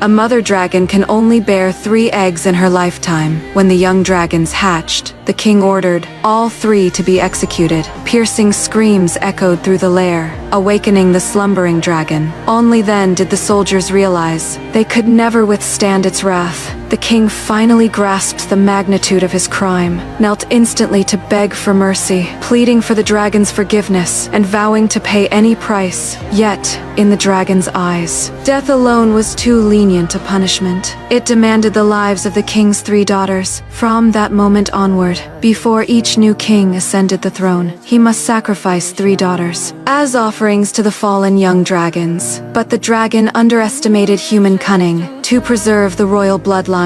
A mother dragon can only bear 3 eggs in her lifetime. When the young dragons hatched, the king ordered all 3 to be executed. Piercing screams echoed through the lair, awakening the slumbering dragon. Only then did the soldiers realize they could never withstand its wrath. The king finally grasped the magnitude of his crime, knelt instantly to beg for mercy, pleading for the dragon's forgiveness and vowing to pay any price. Yet, in the dragon's eyes, death alone was too lenient a punishment. It demanded the lives of the king's 3 daughters. From that moment onward, before each new king ascended the throne, he must sacrifice 3 daughters as offerings to the fallen young dragons. But the dragon underestimated human cunning to preserve the royal bloodline.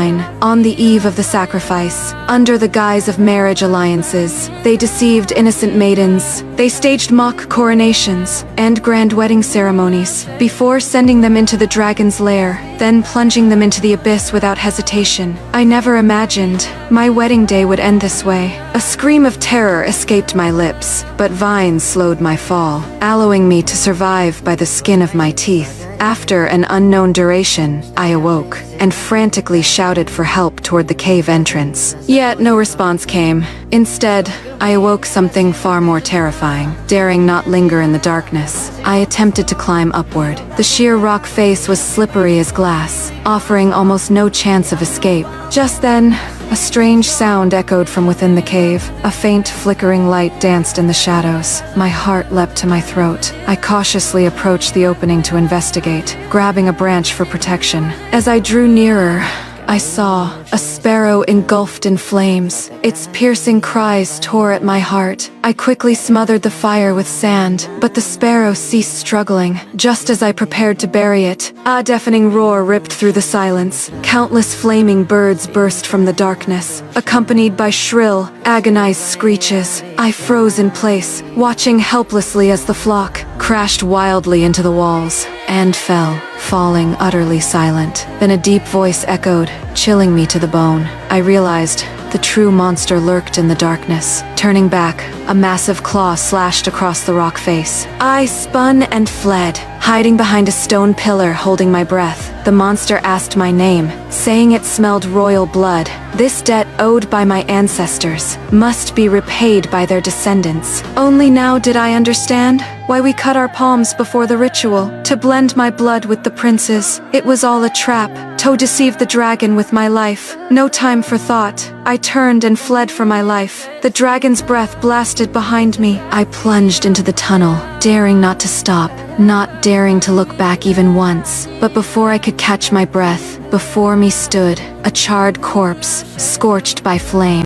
On the eve of the sacrifice, under the guise of marriage alliances, they deceived innocent maidens. They staged mock coronations and grand wedding ceremonies before sending them into the dragon's lair, then plunging them into the abyss without hesitation. I never imagined my wedding day would end this way. A scream of terror escaped my lips, but vines slowed my fall, allowing me to survive by the skin of my teeth. After an unknown duration, I awoke and frantically shouted for help toward the cave entrance. Yet no response came. Instead, I awoke something far more terrifying. Daring not linger in the darkness, I attempted to climb upward. The sheer rock face was slippery as glass, offering almost no chance of escape. Just then, a strange sound echoed from within the cave. A faint, flickering light danced in the shadows. My heart leapt to my throat. I cautiously approached the opening to investigate, grabbing a branch for protection. As I drew nearer, I saw a sparrow engulfed in flames. Its piercing cries tore at my heart. I quickly smothered the fire with sand, but the sparrow ceased struggling, just as I prepared to bury it. A deafening roar ripped through the silence. Countless flaming birds burst from the darkness, accompanied by shrill, agonized screeches. I froze in place, watching helplessly as the flock crashed wildly into the walls and fell, falling utterly silent. Then a deep voice echoed, chilling me to the bone. I realized the true monster lurked in the darkness. Turning back, a massive claw slashed across the rock face. I spun and fled, hiding behind a stone pillar, holding my breath. The monster asked my name, saying it smelled royal blood. This debt owed by my ancestors must be repaid by their descendants. Only now did I understand why we cut our palms before the ritual, to blend my blood with the prince's. It was all a trap, to deceive the dragon with my life. No time for thought. I turned and fled for my life. The dragon's breath blasted behind me. I plunged into the tunnel, daring not to stop, not daring to look back even once. But before I could catch my breath, before me stood a charred corpse, scorched by flame.